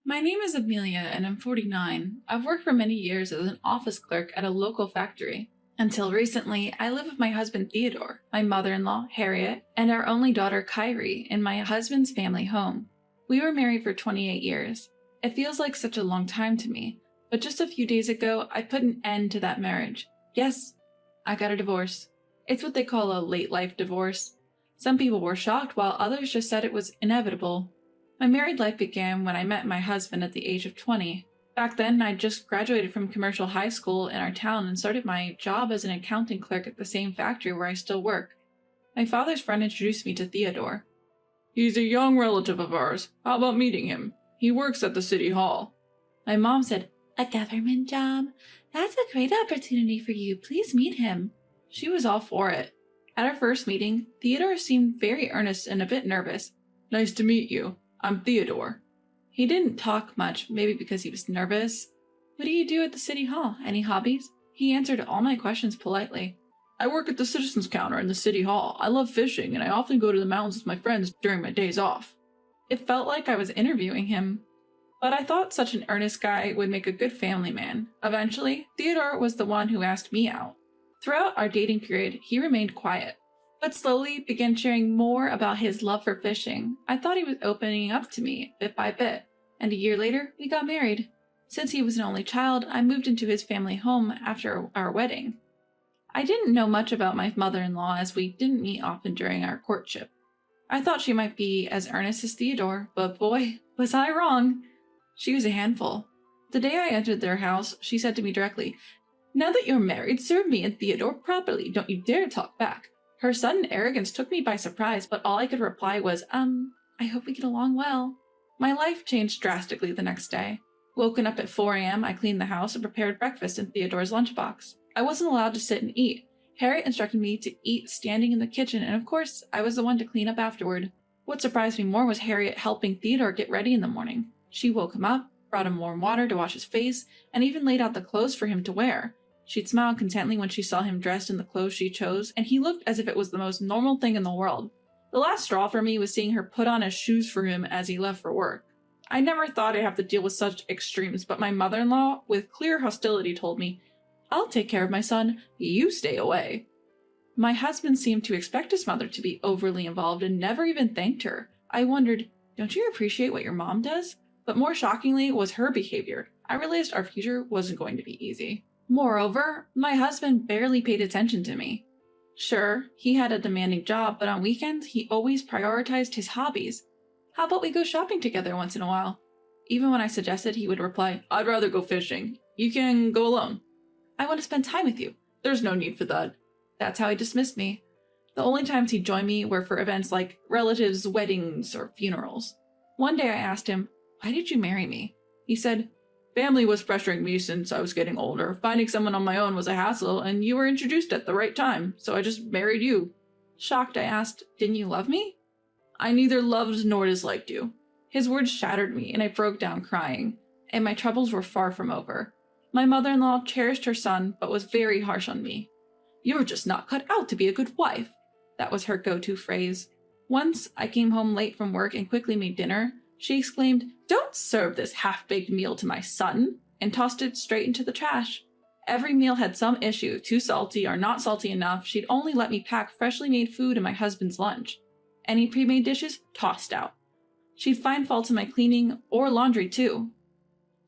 My name is Amelia and I'm 49. I've worked for many years as an office clerk at a local factory. Until recently, I live with my husband Theodore, my mother-in-law Harriet, and our only daughter Kyrie in my husband's family home. We were married for 28 years. It feels like such a long time to me, but just a few days ago I put an end to that marriage. Yes, I got a divorce. It's what they call a late life divorce. Some people were shocked while others just said it was inevitable. My married life began when I met my husband at the age of 20. Back then, I'd just graduated from commercial high school in our town and started my job as an accounting clerk at the same factory where I still work. My father's friend introduced me to Theodore. He's a young relative of ours. How about meeting him? He works at the city hall. My mom said, "A government job? That's a great opportunity for you. Please meet him." She was all for it. At our first meeting, Theodore seemed very earnest and a bit nervous. "Nice to meet you. I'm Theodore." He didn't talk much, maybe because he was nervous. "What do you do at the city hall? Any hobbies?" He answered all my questions politely. "I work at the citizens counter in the city hall. I love fishing, and I often go to the mountains with my friends during my days off." It felt like I was interviewing him. But I thought such an earnest guy would make a good family man. Eventually, Theodore was the one who asked me out. Throughout our dating period, he remained quiet, but slowly began sharing more about his love for fishing. I thought he was opening up to me bit by bit, and a year later, we got married. Since he was an only child, I moved into his family home after our wedding. I didn't know much about my mother-in-law as we didn't meet often during our courtship. I thought she might be as earnest as Theodore, but boy, was I wrong. She was a handful. The day I entered their house, she said to me directly, "Now that you're married, serve me and Theodore properly. Don't you dare talk back." Her sudden arrogance took me by surprise, but all I could reply was, I hope we get along well." My life changed drastically the next day. Woken up at 4 a.m., I cleaned the house and prepared breakfast in Theodore's lunchbox. I wasn't allowed to sit and eat. Harriet instructed me to eat standing in the kitchen, and of course, I was the one to clean up afterward. What surprised me more was Harriet helping Theodore get ready in the morning. She woke him up, brought him warm water to wash his face, and even laid out the clothes for him to wear. She'd smile contently when she saw him dressed in the clothes she chose, and he looked as if it was the most normal thing in the world. The last straw for me was seeing her put on his shoes for him as he left for work. I never thought I'd have to deal with such extremes, but my mother-in-law, with clear hostility, told me, "I'll take care of my son, you stay away." My husband seemed to expect his mother to be overly involved and never even thanked her. I wondered, don't you appreciate what your mom does? But more shockingly was her behavior. I realized our future wasn't going to be easy. Moreover, my husband barely paid attention to me. Sure, he had a demanding job, but on weekends, he always prioritized his hobbies. "How about we go shopping together once in a while?" Even when I suggested, he would reply, "I'd rather go fishing. You can go alone." "I want to spend time with you." "There's no need for that." That's how he dismissed me. The only times he'd join me were for events like relatives' weddings or funerals. One day I asked him, "Why did you marry me?" He said, "Family was pressuring me since I was getting older. Finding someone on my own was a hassle, and you were introduced at the right time, so I just married you." Shocked, I asked, "Didn't you love me?" "I neither loved nor disliked you." His words shattered me, and I broke down crying. And my troubles were far from over. My mother-in-law cherished her son, but was very harsh on me. "You're just not cut out to be a good wife." That was her go-to phrase. Once I came home late from work and quickly made dinner. She exclaimed, "Don't serve this half-baked meal to my son," and tossed it straight into the trash. Every meal had some issue, too salty or not salty enough. She'd only let me pack freshly made food in my husband's lunch. Any pre-made dishes, tossed out. She'd find faults in my cleaning or laundry too.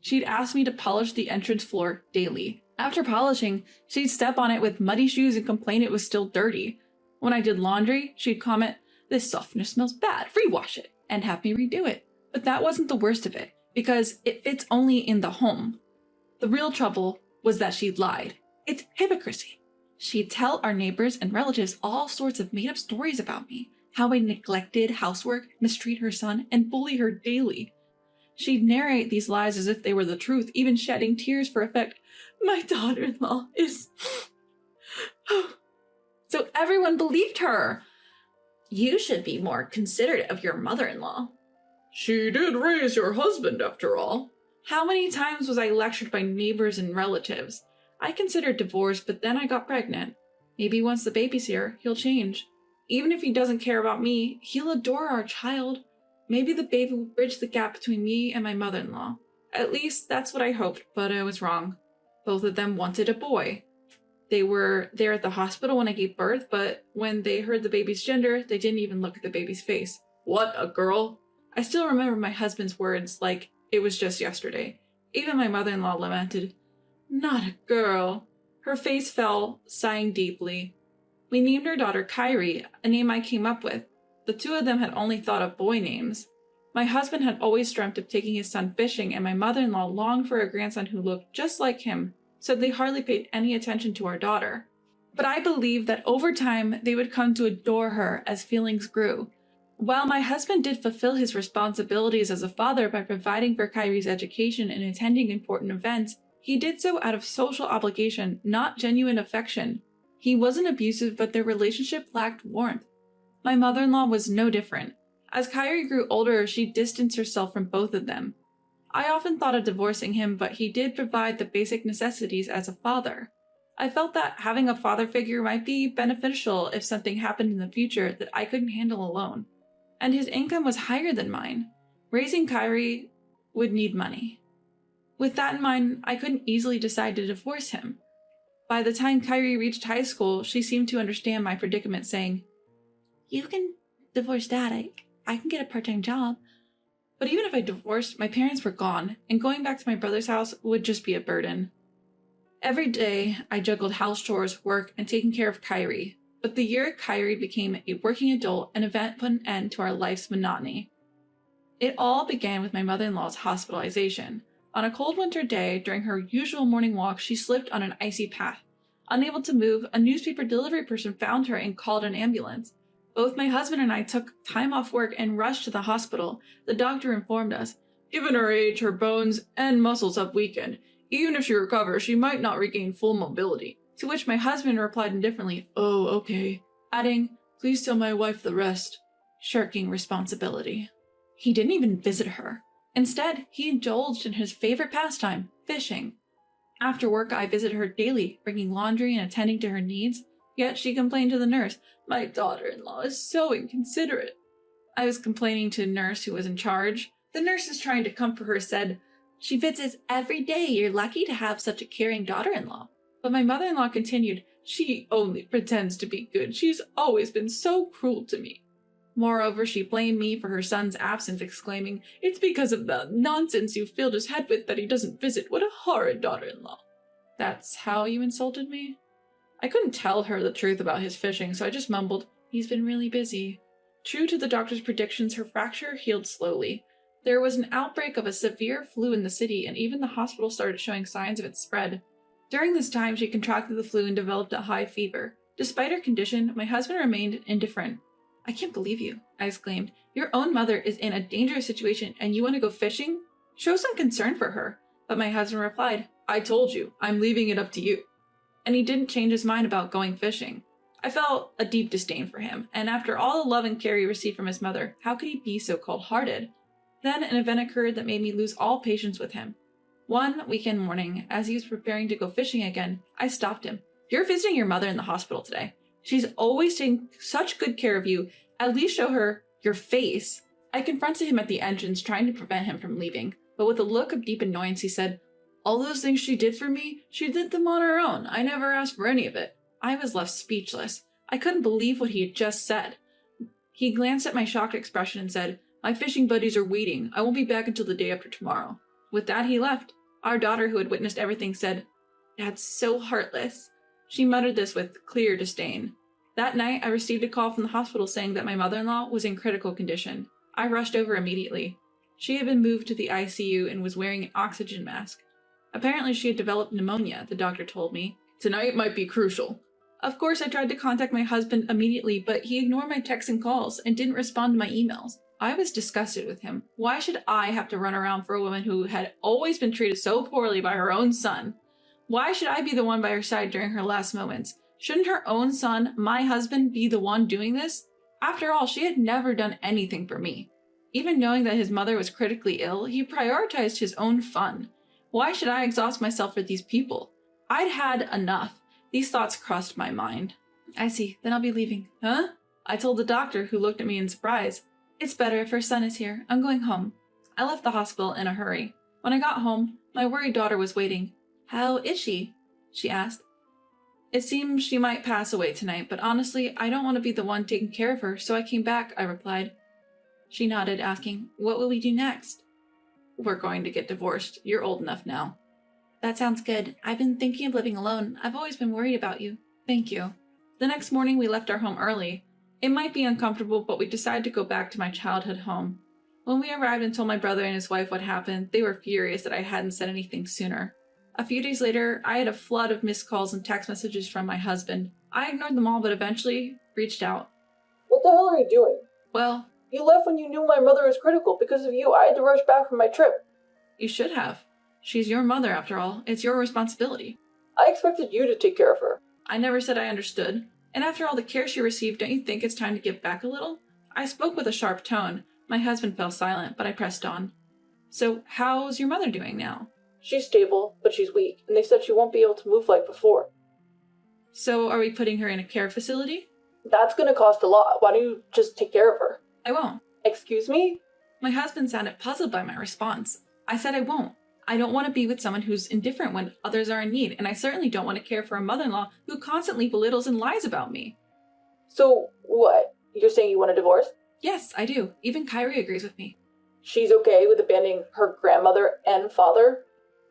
She'd ask me to polish the entrance floor daily. After polishing, she'd step on it with muddy shoes and complain it was still dirty. When I did laundry, she'd comment, "This softener smells bad, rewash it," and have me redo it. But that wasn't the worst of it, because it fits only in the home. The real trouble was that she'd lied. It's hypocrisy. She'd tell our neighbors and relatives all sorts of made-up stories about me, how I neglected housework, mistreat her son, and bully her daily. She'd narrate these lies as if they were the truth, even shedding tears for effect. "My daughter-in-law is..." So everyone believed her. "You should be more considerate of your mother-in-law." "She did raise your husband, after all." How many times was I lectured by neighbors and relatives? I considered divorce, but then I got pregnant. Maybe once the baby's here, he'll change. Even if he doesn't care about me, he'll adore our child. Maybe the baby will bridge the gap between me and my mother-in-law. At least that's what I hoped, but I was wrong. Both of them wanted a boy. They were there at the hospital when I gave birth, but when they heard the baby's gender, they didn't even look at the baby's face. What, a girl? I still remember my husband's words like it was just yesterday. Even my mother-in-law lamented, "Not a girl." Her face fell, sighing deeply. We named our daughter Kyrie, a name I came up with. The two of them had only thought of boy names. My husband had always dreamt of taking his son fishing, and my mother-in-law longed for a grandson who looked just like him, so they hardly paid any attention to our daughter. But I believed that over time they would come to adore her as feelings grew. While my husband did fulfill his responsibilities as a father by providing for Kyrie's education and attending important events, he did so out of social obligation, not genuine affection. He wasn't abusive, but their relationship lacked warmth. My mother-in-law was no different. As Kyrie grew older, she distanced herself from both of them. I often thought of divorcing him, but he did provide the basic necessities as a father. I felt that having a father figure might be beneficial if something happened in the future that I couldn't handle alone. And his income was higher than mine. Raising Kyrie would need money. With that in mind, I couldn't easily decide to divorce him. By the time Kyrie reached high school, she seemed to understand my predicament, saying, "You can divorce Dad. I can get a part-time job." But even if I divorced, my parents were gone, and going back to my brother's house would just be a burden. Every day, I juggled house chores, work, and taking care of Kyrie. But the year Kyrie became a working adult, an event put an end to our life's monotony. It all began with my mother-in-law's hospitalization. On a cold winter day, during her usual morning walk, she slipped on an icy path. Unable to move, a newspaper delivery person found her and called an ambulance. Both my husband and I took time off work and rushed to the hospital. The doctor informed us, "Given her age, her bones and muscles have weakened. Even if she recovers, she might not regain full mobility." To which my husband replied indifferently, "Oh, okay," adding, "Please tell my wife the rest," shirking responsibility. He didn't even visit her. Instead, he indulged in his favorite pastime, fishing. After work, I visited her daily, bringing laundry and attending to her needs. Yet she complained to the nurse, "My daughter-in-law is so inconsiderate." I was complaining to the nurse who was in charge. The nurse, trying to comfort her, said, "She visits every day. You're lucky to have such a caring daughter-in-law." But my mother-in-law continued, "She only pretends to be good. She's always been so cruel to me." Moreover, she blamed me for her son's absence, exclaiming, "It's because of the nonsense you filled his head with that he doesn't visit. What a horrid daughter-in-law." "That's how you insulted me?" I couldn't tell her the truth about his fishing, so I just mumbled, "He's been really busy." True to the doctor's predictions, her fracture healed slowly. There was an outbreak of a severe flu in the city, and even the hospital started showing signs of its spread. During this time, she contracted the flu and developed a high fever. Despite her condition, my husband remained indifferent. "I can't believe you," I exclaimed. "Your own mother is in a dangerous situation, and you want to go fishing? Show some concern for her." But my husband replied, "I told you, I'm leaving it up to you." And he didn't change his mind about going fishing. I felt a deep disdain for him, and after all the love and care he received from his mother, how could he be so cold-hearted? Then an event occurred that made me lose all patience with him. One weekend morning, as he was preparing to go fishing again, I stopped him. "You're visiting your mother in the hospital today. She's always taking such good care of you. At least show her your face." I confronted him at the entrance, trying to prevent him from leaving, but with a look of deep annoyance, he said, "All those things she did for me, she did them on her own. I never asked for any of it." I was left speechless. I couldn't believe what he had just said. He glanced at my shocked expression and said, "My fishing buddies are waiting. I won't be back until the day after tomorrow." With that, he left. Our daughter, who had witnessed everything, said, "Dad's so heartless." She muttered this with clear disdain. That night, I received a call from the hospital saying that my mother-in-law was in critical condition. I rushed over immediately. She had been moved to the ICU and was wearing an oxygen mask. Apparently, she had developed pneumonia, the doctor told me. "Tonight might be crucial." Of course, I tried to contact my husband immediately, but he ignored my texts and calls and didn't respond to my emails. I was disgusted with him. Why should I have to run around for a woman who had always been treated so poorly by her own son? Why should I be the one by her side during her last moments? Shouldn't her own son, my husband, be the one doing this? After all, she had never done anything for me. Even knowing that his mother was critically ill, he prioritized his own fun. Why should I exhaust myself for these people? I'd had enough. These thoughts crossed my mind. "I see, then I'll be leaving." "Huh?" I told the doctor, who looked at me in surprise. It's better if her son is here. I'm going home. I left the hospital in a hurry. When I got home, my worried daughter was waiting. How is she? She asked. It seems she might pass away tonight, but honestly, I don't want to be the one taking care of her, so I came back, I replied. She nodded, asking, What will we do next? We're going to get divorced. You're old enough now. That sounds good. I've been thinking of living alone. I've always been worried about you. Thank you. The next morning, we left our home early. It might be uncomfortable, but we decided to go back to my childhood home. When we arrived and told my brother and his wife what happened, they were furious that I hadn't said anything sooner. A few days later, I had a flood of missed calls and text messages from my husband. I ignored them all, but eventually reached out. What the hell are you doing? Well, you left when you knew my mother was critical. Because of you, I had to rush back from my trip. You should have. She's your mother, after all. It's your responsibility. I expected you to take care of her. I never said I understood. And after all the care she received, don't you think it's time to give back a little? I spoke with a sharp tone. My husband fell silent, but I pressed on. So, how's your mother doing now? She's stable, but she's weak, and they said she won't be able to move like before. So, are we putting her in a care facility? That's gonna cost a lot. Why don't you just take care of her? I won't. Excuse me? My husband sounded puzzled by my response. I said I won't. I don't want to be with someone who's indifferent when others are in need, and I certainly don't want to care for a mother-in-law who constantly belittles and lies about me. So, what? You're saying you want a divorce? Yes, I do. Even Kyrie agrees with me. She's okay with abandoning her grandmother and father?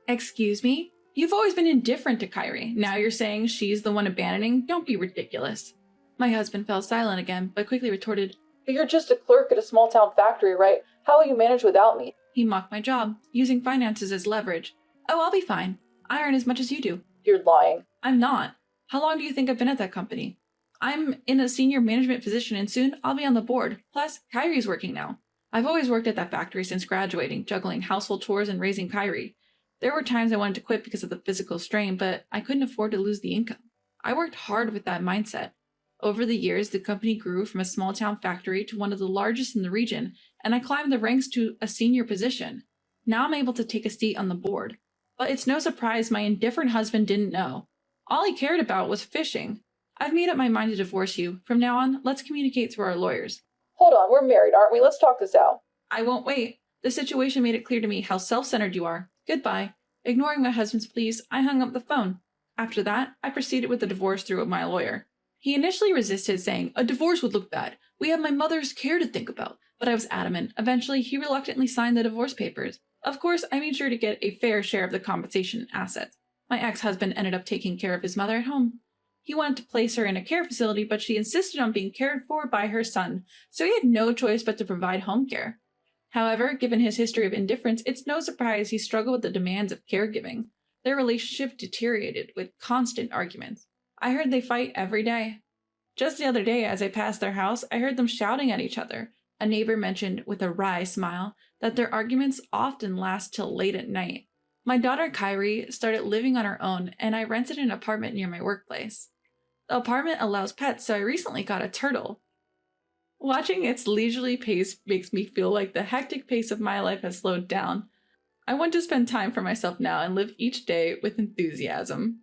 Excuse me? You've always been indifferent to Kyrie. Now you're saying she's the one abandoning? Don't be ridiculous. My husband fell silent again, but quickly retorted, You're just a clerk at a small-town factory, right? How will you manage without me? He mocked my job, using finances as leverage. Oh, I'll be fine. I earn as much as you do. You're lying. I'm not. How long do you think I've been at that company? I'm in a senior management position and soon I'll be on the board. Plus, Kyrie's working now. I've always worked at that factory since graduating, juggling household chores and raising Kyrie. There were times I wanted to quit because of the physical strain, but I couldn't afford to lose the income. I worked hard with that mindset. Over the years, the company grew from a small-town factory to one of the largest in the region, and I climbed the ranks to a senior position. Now I'm able to take a seat on the board. But it's no surprise my indifferent husband didn't know. All he cared about was fishing. I've made up my mind to divorce you. From now on, let's communicate through our lawyers. Hold on, we're married, aren't we? Let's talk this out. I won't wait. The situation made it clear to me how self-centered you are. Goodbye. Ignoring my husband's pleas, I hung up the phone. After that, I proceeded with the divorce through my lawyer. He initially resisted, saying, A divorce would look bad. We have my mother's care to think about. But I was adamant. Eventually, he reluctantly signed the divorce papers. Of course, I made sure to get a fair share of the compensation and assets. My ex-husband ended up taking care of his mother at home. He wanted to place her in a care facility, but she insisted on being cared for by her son, so he had no choice but to provide home care. However, given his history of indifference, it's no surprise he struggled with the demands of caregiving. Their relationship deteriorated with constant arguments. I heard they fight every day. Just the other day, as I passed their house, I heard them shouting at each other. A neighbor mentioned, with a wry smile, that their arguments often last till late at night. My daughter Kyrie started living on her own, and I rented an apartment near my workplace. The apartment allows pets, so I recently got a turtle. Watching its leisurely pace makes me feel like the hectic pace of my life has slowed down. I want to spend time for myself now and live each day with enthusiasm.